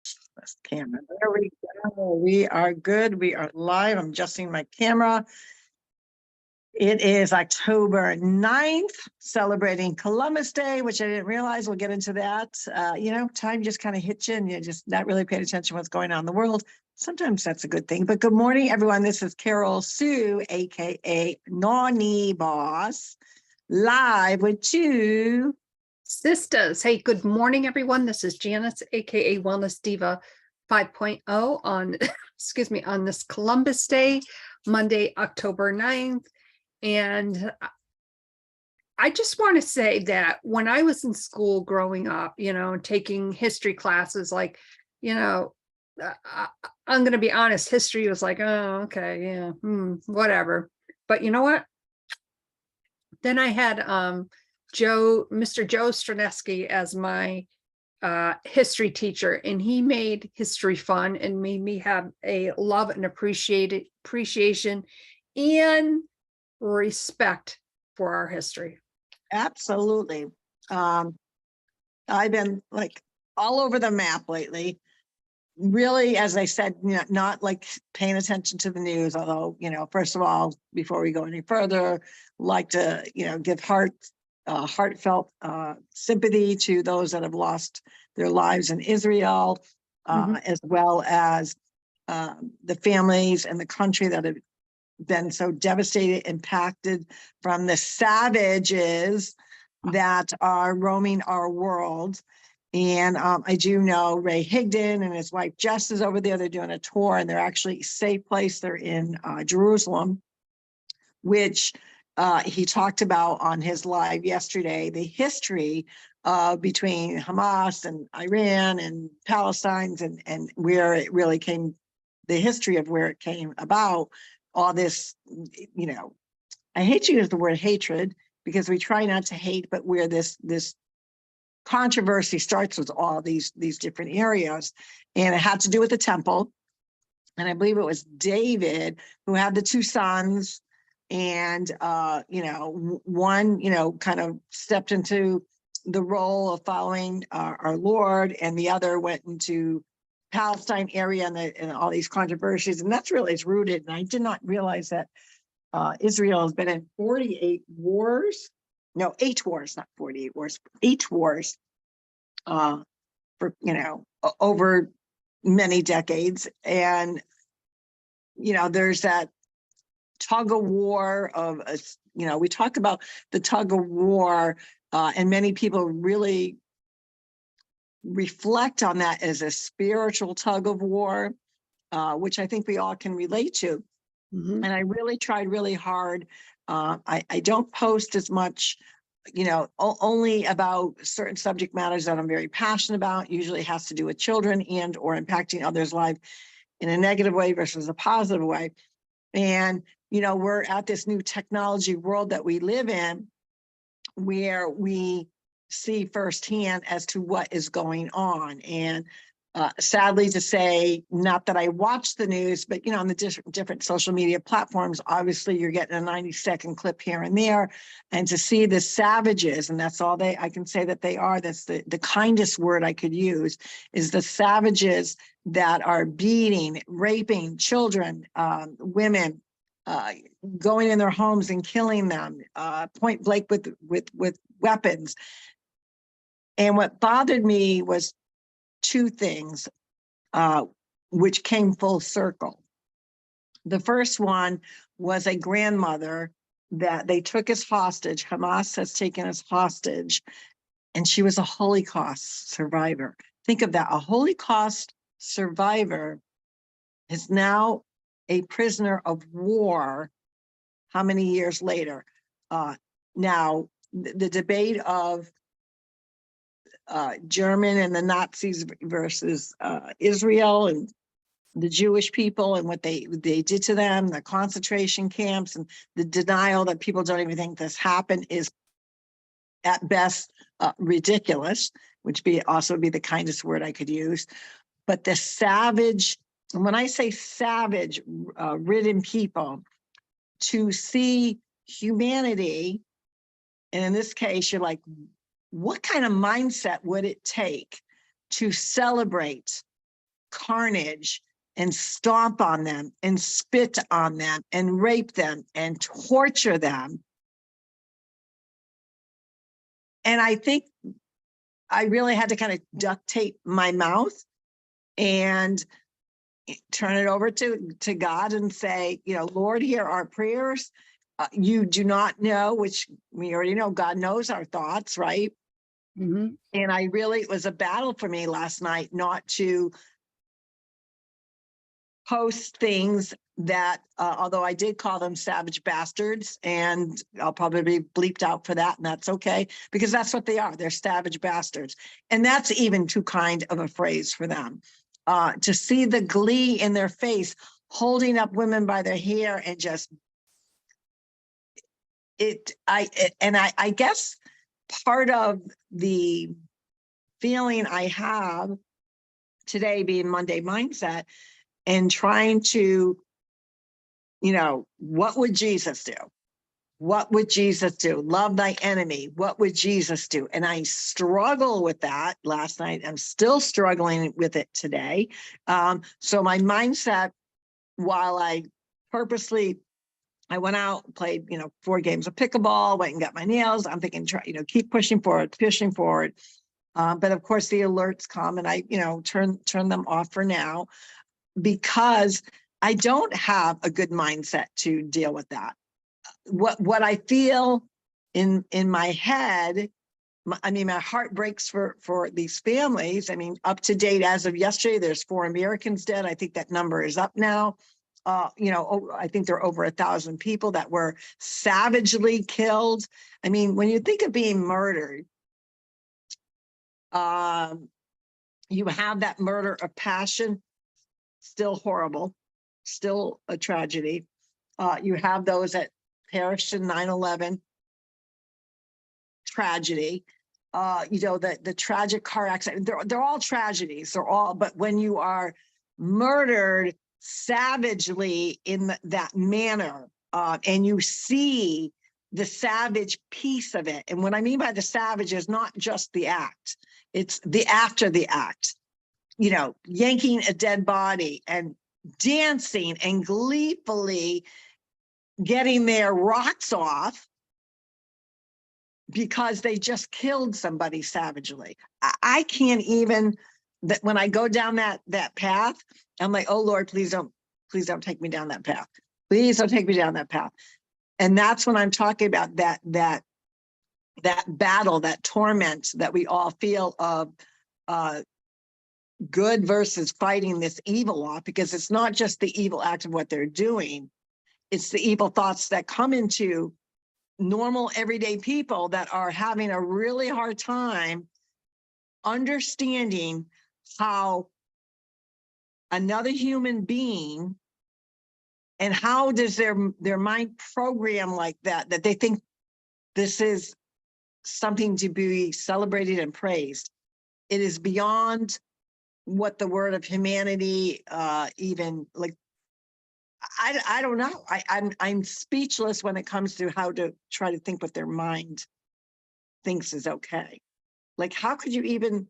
This camera. There we go. We are good. We are live. I'm adjusting my camera. It is October 9th, celebrating Columbus Day, which I didn't realize. We'll get into that. Time just kind of hits you and you're just not really paying attention to what's going on in the world. Sometimes that's a good thing. But good morning, everyone. This is Carol Sue, aka Nani Boss, live with two Sistas. Hey, good morning, everyone. This is Janis, aka Wellness Diva 5.0 on, on this Columbus Day, Monday, October 9th. And I just want to say that when I was in school growing up, taking history classes, I'm going to be honest, history was like, oh, okay, yeah, whatever. But you know what? Then I had Mr. Joe Stranesky as my history teacher, and he made history fun and made me have a love and appreciation and respect for our history. Absolutely. I've been like all over the map lately. Really, as I said, not like paying attention to the news, although, first of all, before we go any further, like to, give heartfelt sympathy to those that have lost their lives in Israel, as well as the families and the country that have been so devastated, impacted from the savages that are roaming our world. And I do know Ray Higdon and his wife Jess is over there. They're doing a tour, and they're actually a safe place. They're in Jerusalem, which he talked about on his live yesterday, the history between Hamas and Iran and Palestine and where it really came, the history of where it came about. All this, I hate to use the word hatred because we try not to hate, but where this controversy starts with all these different areas. And it had to do with the temple. And I believe it was David who had the two sons, and one kind of stepped into the role of following our Lord, and the other went into Palestine area and all these controversies. And that's really, it's rooted. And I did not realize that Israel has been in 48 wars. No, 8 wars, not 48 wars, 8 wars for, over many decades. And, there's that tug of war of, we talk about the tug of war, and many people really reflect on that as a spiritual tug of war, which I think we all can relate to. And I really tried really hard. I don't post as much, only about certain subject matters that I'm very passionate about. Usually it has to do with children and or impacting others' life in a negative way versus a positive way. And, we're at this new technology world that we live in, where we see firsthand as to what is going on. And sadly to say, not that I watch the news, but on the different social media platforms, obviously you're getting a 90-second clip here and there, and to see the savages, and that's all I can say that they are, that's the kindest word I could use, is the savages that are beating, raping children, women, going in their homes and killing them, point blank with weapons. And what bothered me was 2 things, which came full circle. The first one was a grandmother that they took as hostage. Hamas has taken as hostage, and she was a Holocaust survivor. Think of that. A Holocaust survivor is now a prisoner of war. How many years later? Now, the debate of German and the Nazis versus Israel and the Jewish people and what they did to them, the concentration camps, and the denial that people don't even think this happened is at best ridiculous, which also be the kindest word I could use. But the savage, and when I say savage ridden people, to see humanity, and in this case, you're like, what kind of mindset would it take to celebrate carnage and stomp on them and spit on them and rape them and torture them. And I think I really had to kind of duct tape my mouth and turn it over to God and say, Lord, hear our prayers. You do not know, which we already know, God knows our thoughts, right? Mm-hmm. And it was a battle for me last night not to post things that, although I did call them savage bastards, and I'll probably be bleeped out for that, and that's okay, because that's what they are. They're savage bastards. And that's even too kind of a phrase for them. To see the glee in their face, holding up women by their hair and just, I guess part of the feeling I have today being Monday Mindset and trying to, what would Jesus do? What would Jesus do? Love thy enemy. What would Jesus do? And I struggle with that last night. I'm still struggling with it today. So my mindset, while I went out, played, 4 games of pickleball, went and got my nails. I'm thinking, keep pushing forward. But of course the alerts come and I, turn them off for now because I don't have a good mindset to deal with that. What I feel in my head, my heart breaks for these families. Up to date as of yesterday, there's 4 Americans dead. I think that number is up now. I think there are over 1,000 people that were savagely killed. When you think of being murdered, you have that murder of passion, still horrible, still a tragedy. You have those that perished in 9/11, tragedy. The tragic car accident, they're all tragedies. But when you are murdered savagely in that manner, and you see the savage piece of it. And what I mean by the savage is not just the act, it's the after the act, yanking a dead body and dancing and gleefully getting their rocks off because they just killed somebody savagely. I can't even, that when I go down that path, I'm like, oh Lord, please don't take me down that path. Please don't take me down that path. And that's when I'm talking about that battle, that torment that we all feel of good versus fighting this evil off, because it's not just the evil act of what they're doing. It's the evil thoughts that come into normal everyday people that are having a really hard time understanding how another human being, and how does their mind program like that they think this is something to be celebrated and praised. It is beyond what the word of humanity even like. I don't know. I'm speechless when it comes to how to try to think what their mind thinks is okay. Like, how could you even?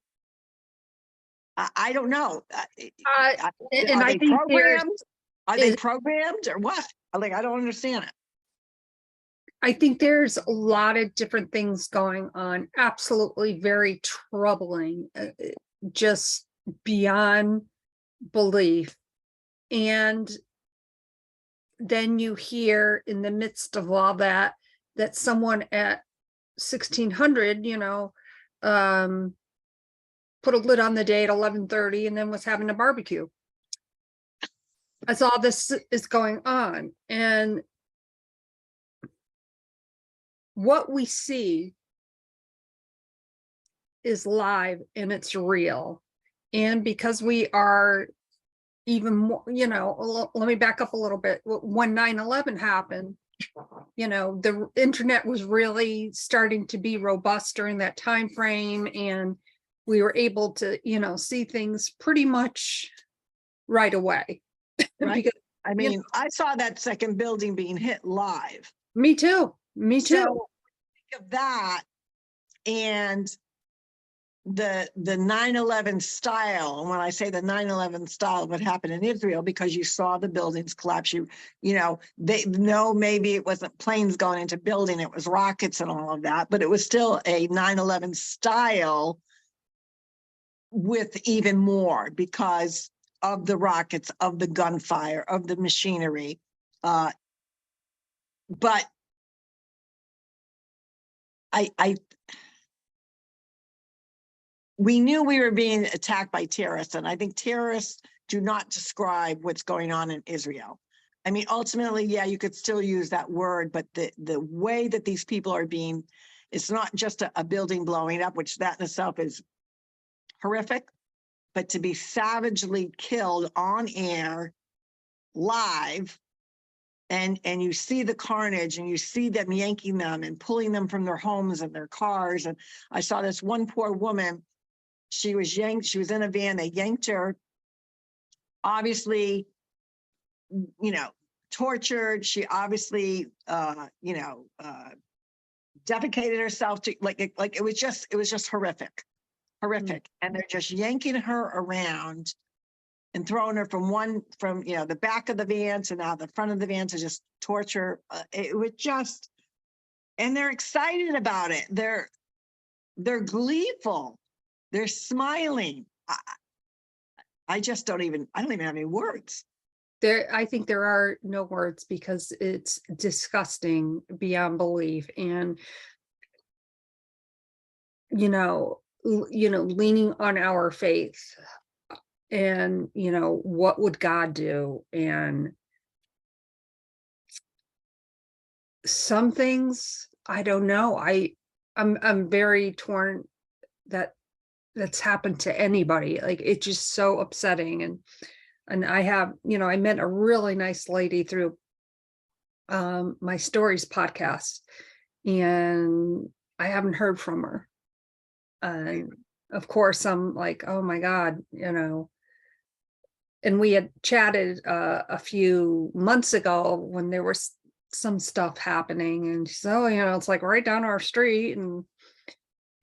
I don't know. And Are I they think programmed? Are they programmed or what? Like, I don't understand it. I think there's a lot of different things going on. Absolutely very troubling, just beyond belief. And then you hear in the midst of all that someone at 1600, put a lid on the day at 11:30 and then was having a barbecue. That's all this is going on. And what we see is live and it's real. And because we are even more, let me back up a little bit. When 9/11 happened, the internet was really starting to be robust during that time frame, and we were able to, see things pretty much right away. Right. Because, I saw that second building being hit live. Me too. So think of that, and the 9/11 style. And when I say the 9/11 style, what happened in Israel, because you saw the buildings collapse, they know maybe it wasn't planes going into building, it was rockets and all of that, but it was still a 9/11 style with even more because of the rockets, of the gunfire, of the machinery. But we knew we were being attacked by terrorists, and I think terrorists do not describe what's going on in Israel. I mean, ultimately, yeah, you could still use that word, but the way that these people are being, it's not just a building blowing up, which that in itself is horrific, but to be savagely killed on air, live, and you see the carnage, and you see them yanking them and pulling them from their homes and their cars. And I saw this one poor woman. She was yanked. She was in a van. They yanked her. Obviously, tortured. She obviously, defecated herself. To it was just horrific. And they're just yanking her around and throwing her from the back of the van to now the front of the van to just torture. It was just, and they're excited about it. They're gleeful. They're smiling. I don't even have any words. I think there are no words because it's disgusting beyond belief. And, leaning on our faith and, what would God do? And some things, I don't know. I'm very torn that's happened to anybody. Like, it's just so upsetting. And I have, I met a really nice lady through my stories podcast, and I haven't heard from her. And of course I'm like, oh my God, and we had chatted a few months ago when there was some stuff happening, and she said, oh, it's like right down our street,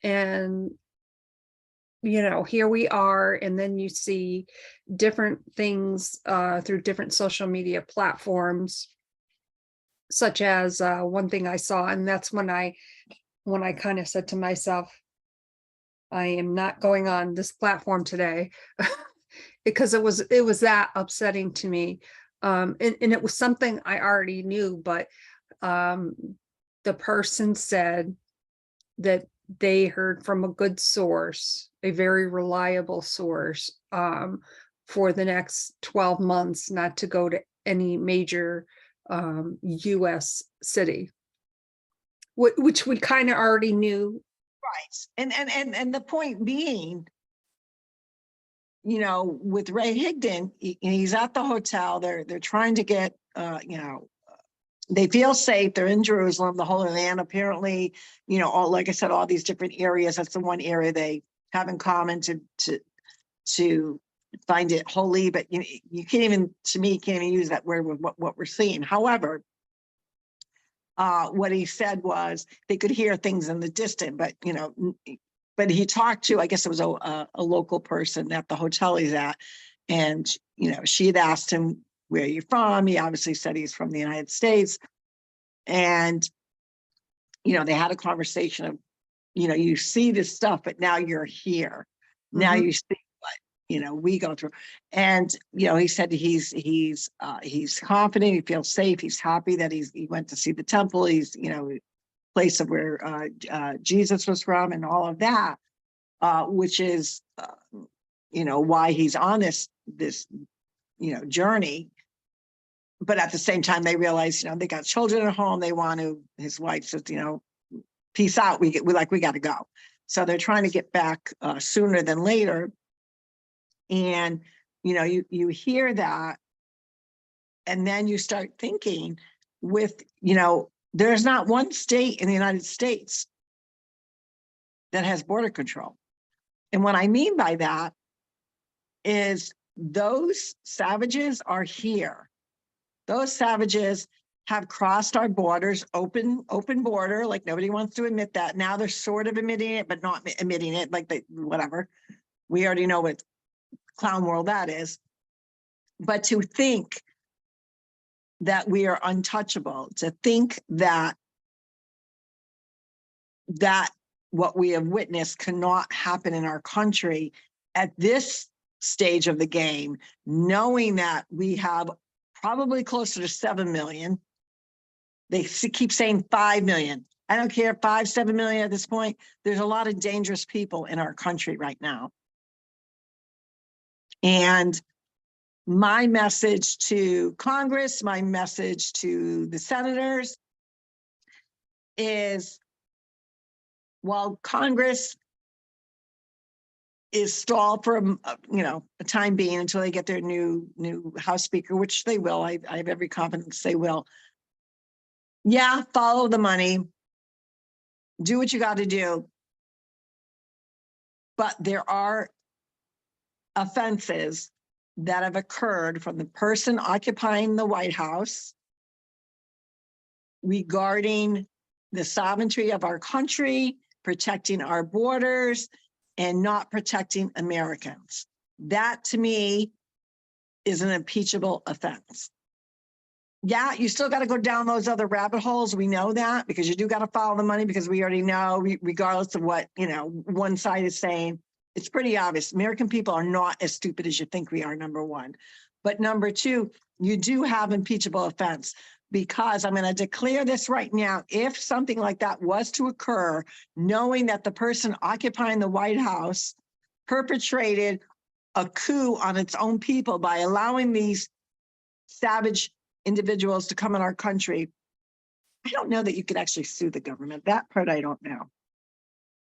and here we are. And then you see different things through different social media platforms, such as one thing I saw, and that's when I kind of said to myself, I am not going on this platform today because it was that upsetting to me. And it was something I already knew, but the person said that they heard from a good source, a very reliable source, for the next 12 months, not to go to any major US city, which we kind of already knew. Right. And the point being, with Ray Higdon, he's at the hotel. They're trying to get, they feel safe. They're in Jerusalem, the Holy Land, apparently, like I said, all these different areas. That's the one area they have in common to find it holy. But you can't even use that word with what we're seeing. However, what he said was they could hear things in the distance, but he talked to, I guess it was a local person at the hotel he's at. And, she had asked him, where are you from? He obviously said he's from the United States. And, they had a conversation of, you see this stuff, but now you're here. Now you see what, we go through. And, he said he's confident, he feels safe, he's happy that he went to see the temple. He's, place of where Jesus was from and all of that, which is, why he's on this journey. But at the same time, they realize, they got children at home. They want to, his wife says, peace out. We got to go. So they're trying to get back sooner than later. And, you hear that. And then you start thinking with, there's not one state in the United States that has border control. And what I mean by that is those savages are here. Those savages have crossed our borders, open border, like nobody wants to admit that. Now they're sort of admitting it, but not admitting it, like they, whatever. We already know what clown world that is. But to think that we are untouchable, to think that what we have witnessed cannot happen in our country at this stage of the game, knowing that we have probably closer to 7 million. They keep saying 5 million. I don't care, 5, 7 million at this point. There's a lot of dangerous people in our country right now. And my message to Congress, my message to the senators is, while Congress is stalled for a time being until they get their new House Speaker, which they will. I have every confidence they will. Yeah, follow the money. Do what you got to do. But there are offenses that have occurred from the person occupying the White House regarding the sovereignty of our country, protecting our borders, and not protecting Americans. That, to me, is an impeachable offense. Yeah, you still got to go down those other rabbit holes. We know that, because you do got to follow the money, because we already know, regardless of what, one side is saying, it's pretty obvious. American people are not as stupid as you think we are, number one. But number two, you do have impeachable offense, because I'm going to declare this right now. If something like that was to occur, knowing that the person occupying the White House perpetrated a coup on its own people by allowing these savage individuals to come in our country, I don't know that you could actually sue the government. That part I don't know.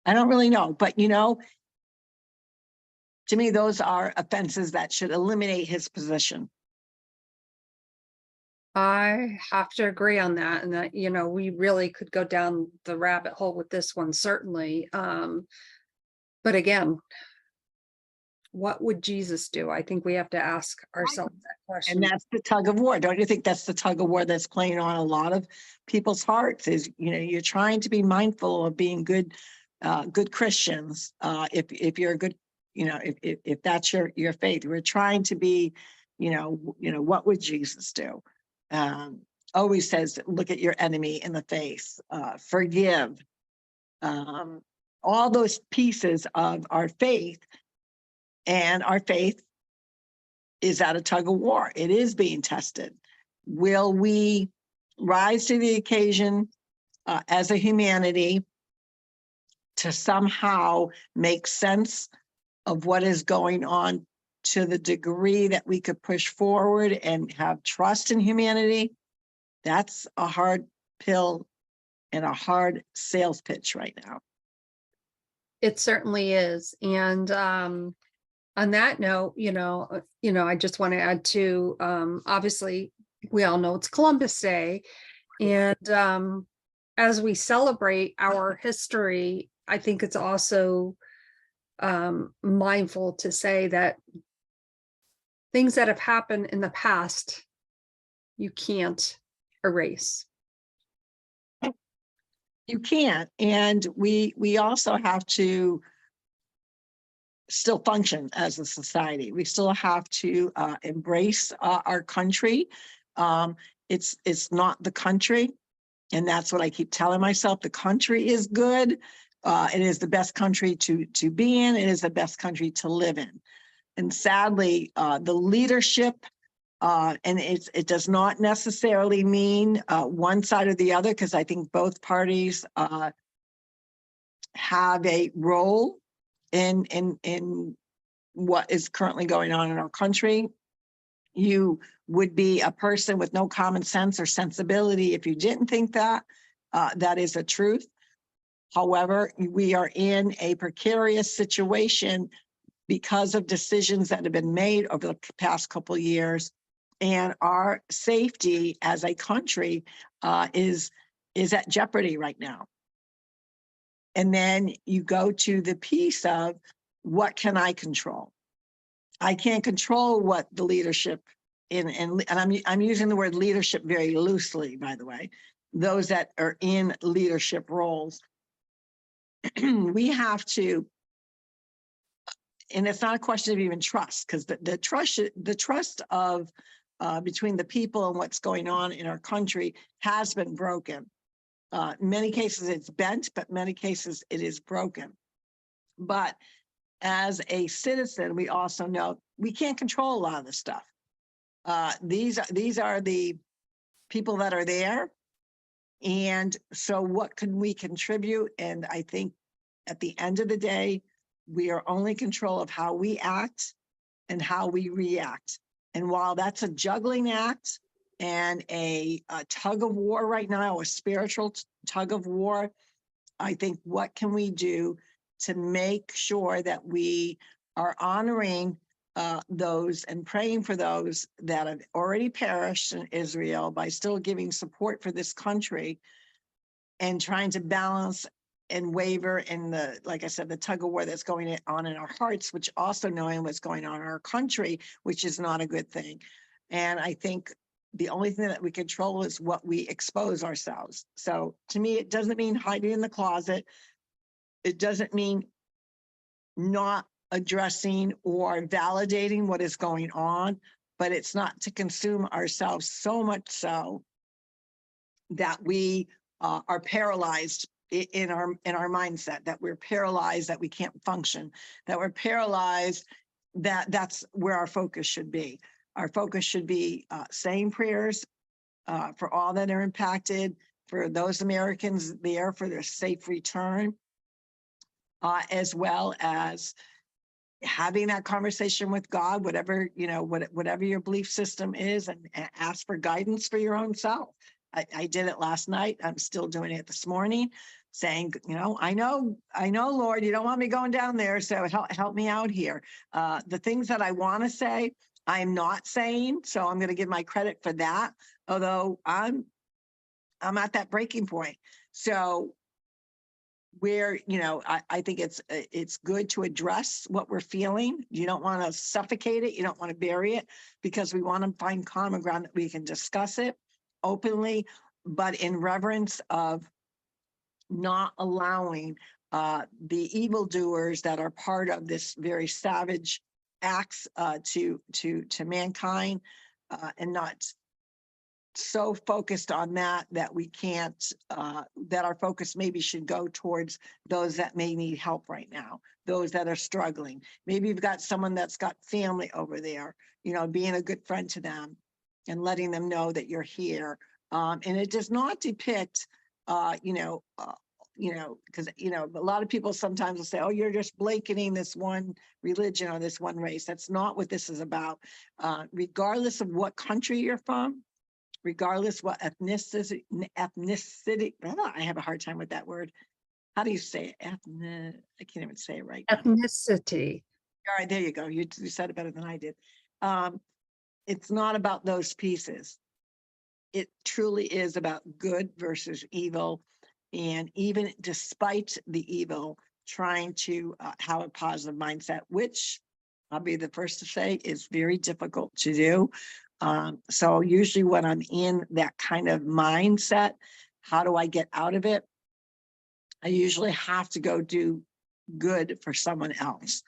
I don't really know. But, to me, those are offenses that should eliminate his position. I have to agree on that, and that, we really could go down the rabbit hole with this one, certainly. But again, what would Jesus do? I think we have to ask ourselves that question. And that's the tug of war. Don't you think that's the tug of war that's playing on a lot of people's hearts? Is, you're trying to be mindful of being good Christians. If you're a good, if that's your faith, we're trying to be, what would Jesus do? Always says, look at your enemy in the face, forgive. All those pieces of our faith, and our faith is at a tug of war. It is being tested. Will we rise to the occasion as a humanity to somehow make sense of what is going on to the degree that we could push forward and have trust in humanity? That's a hard pill and a hard sales pitch right now. It certainly is. And on that note, I just want to add to, obviously, we all know it's Columbus Day. And as we celebrate our history, I think it's also mindful to say that things that have happened in the past, you can't erase. You can't. And we also have to still function as a society. We still have to embrace our country. It's not the country. And that's what I keep telling myself. The country is good. It is the best country to be in. It is the best country to live in. And sadly, the leadership, and it does not necessarily mean one side or the other, because I think both parties have a role in what is currently going on in our country. You would be a person with no common sense or sensibility if you didn't think that. That is a truth. However, we are in a precarious situation because of decisions that have been made over the past couple of years, and our safety as a country is at jeopardy right now. And then you go to the piece of, what can I control? I can't control what the leadership and I'm using the word leadership very loosely, by the way, those that are in leadership roles, we have to, and it's not a question of even trust, because the trust of between the people and what's going on in our country has been broken. In many cases it's bent, but many cases it is broken. But as a citizen, we also know we can't control a lot of this stuff. These are the people that are there. And so what can we contribute? And I think at the end of the day, we are only in control of how we act and how we react. And while that's a juggling act and a tug of war right now, a spiritual tug of war, I think what can we do to make sure that we are honoring those and praying for those that have already perished in Israel by still giving support for this country and trying to balance and waver in the, like I said, the tug of war that's going on in our hearts, which also knowing what's going on in our country, which is not a good thing. And I think the only thing that we control is what we expose ourselves. So to me, it doesn't mean hiding in the closet. It doesn't mean not addressing or validating what is going on, but it's not to consume ourselves so much so that we are paralyzed in our mindset, that we're paralyzed, that we can't function, that we're paralyzed, that's where our focus should be. Our focus should be saying prayers for all that are impacted, for those Americans there for their safe return, as well as having that conversation with God, whatever, whatever your belief system is, and ask for guidance for your own self. I did it last night. I'm still doing it this morning, saying, I know, Lord, you don't want me going down there. So help me out here. The things that I want to say, I'm not saying. So I'm going to give my credit for that. Although I'm at that breaking point. So where, I think it's good to address what we're feeling. You don't want to suffocate it. You don't want to bury it, because we want to find common ground that we can discuss it openly, but in reverence of not allowing the evildoers that are part of this very savage acts to mankind, and not so focused on that we can't, that our focus maybe should go towards those that may need help right now, those that are struggling. Maybe you've got someone that's got family over there, being a good friend to them and letting them know that you're here. And it does not depict, because, a lot of people sometimes will say, oh, you're just blanketing this one religion or this one race. That's not what this is about. Regardless of what country you're from, regardless what ethnicity, I have a hard time with that word. How do you say it? I can't even say it right now. Ethnicity. All right, there you go. You said it better than I did. It's not about those pieces. It truly is about good versus evil. And even despite the evil, trying to have a positive mindset, which I'll be the first to say is very difficult to do. So usually when I'm in that kind of mindset, how do I get out of it? I usually have to go do good for someone else.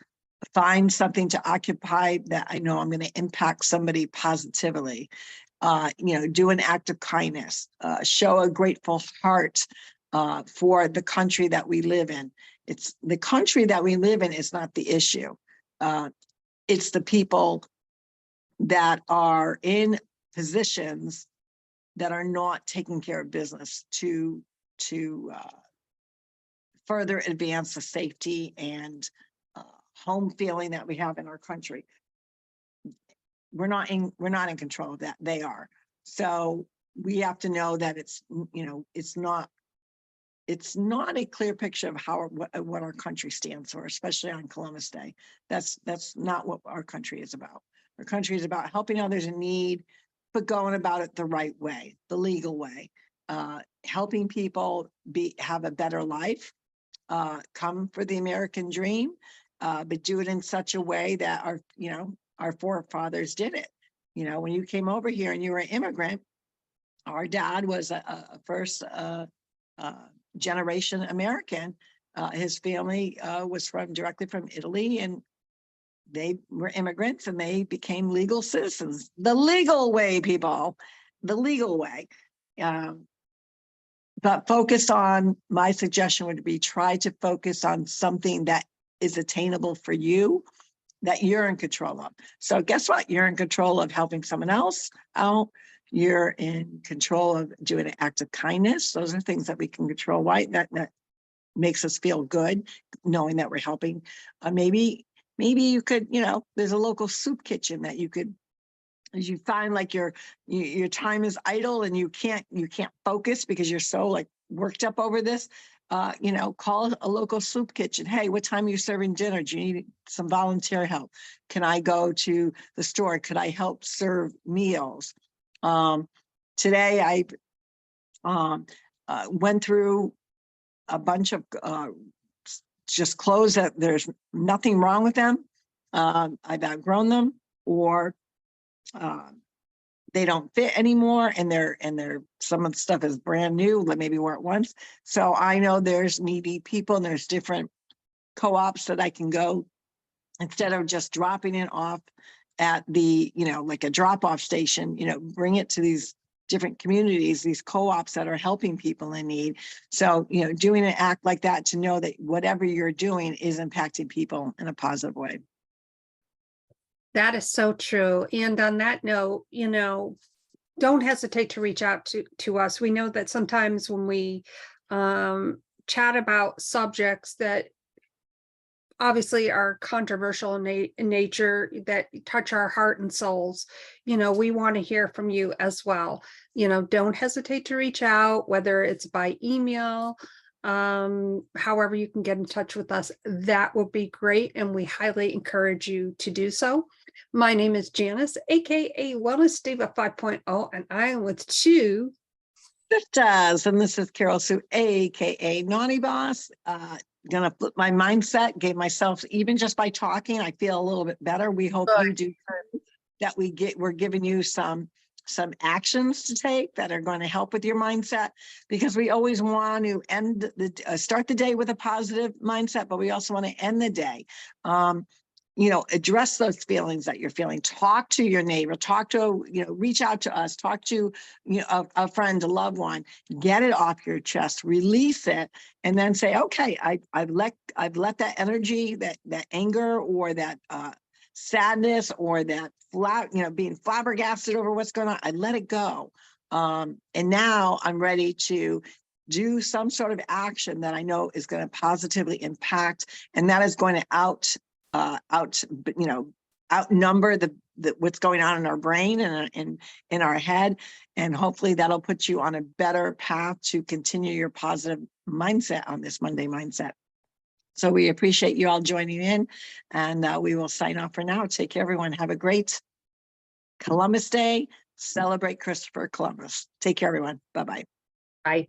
Find something to occupy that I know I'm going to impact somebody positively. Do an act of kindness, show a grateful heart for the country that we live in. It's the country that we live in is not the issue. It's the people that are in positions that are not taking care of business to further advance the safety and home feeling that we have in our country. We're not in control of that. They are. So we have to know that it's not a clear picture of what our country stands for, especially on Columbus Day. That's not what our country is about. Our country is about helping others in need, but going about it the right way, the legal way, helping people have a better life, come for the American dream, but do it in such a way that our forefathers did it. You know, when you came over here and you were an immigrant, our dad was a first generation American. His family was directly from Italy, and they were immigrants and they became legal citizens. The legal way, people, the legal way. But my suggestion would be try to focus on something that is attainable for you, that you're in control of. So guess what? You're in control of helping someone else out. You're in control of doing an act of kindness. Those are things that we can control. Why? That makes us feel good, knowing that we're helping. Maybe you could, there's a local soup kitchen that you could, as you find like your time is idle and you can't focus because you're so like worked up over this. Call a local soup kitchen. Hey, what time are you serving dinner? Do you need some volunteer help? Can I go to the store? Could I help serve meals? Today I went through a bunch of just clothes that there's nothing wrong with them. I've outgrown them, or they don't fit anymore, and they're some of the stuff is brand new, like maybe were at once. So I know there's needy people and there's different co-ops that I can go, instead of just dropping it off at the, like a drop-off station, bring it to these different communities, these co-ops that are helping people in need. So, doing an act like that to know that whatever you're doing is impacting people in a positive way. That is so true. And on that note, don't hesitate to reach out to us. We know that sometimes when we chat about subjects that obviously are controversial in nature, that touch our heart and souls, we want to hear from you as well. Don't hesitate to reach out, whether it's by email, however you can get in touch with us. That would be great, and we highly encourage you to do so. My name is Janice, aka Wellness Diva 5.0, and I am with two sisters, and this is Carol Sue, aka Naughty Boss. Gonna flip my mindset, gave myself, even just by talking, I feel a little bit better. We hope you do, that we're giving you some actions to take that are going to help with your mindset, because we always want to start the day with a positive mindset, but we also want to end the day. Address those feelings that you're feeling. Talk to your neighbor, reach out to us, talk to a friend, a loved one, get it off your chest, release it, and then say, okay, I've let that energy, that anger, or that sadness, or that being flabbergasted over what's going on, I let it go. And now I'm ready to do some sort of action that I know is going to positively impact, and that is going to outnumber the what's going on in our brain and in our head, and hopefully that'll put you on a better path to continue your positive mindset on this Monday mindset. So we appreciate you all joining in, and we will sign off for now. Take care, everyone. Have a great Columbus Day. Celebrate Christopher Columbus. Take care, everyone. Bye-bye. Bye.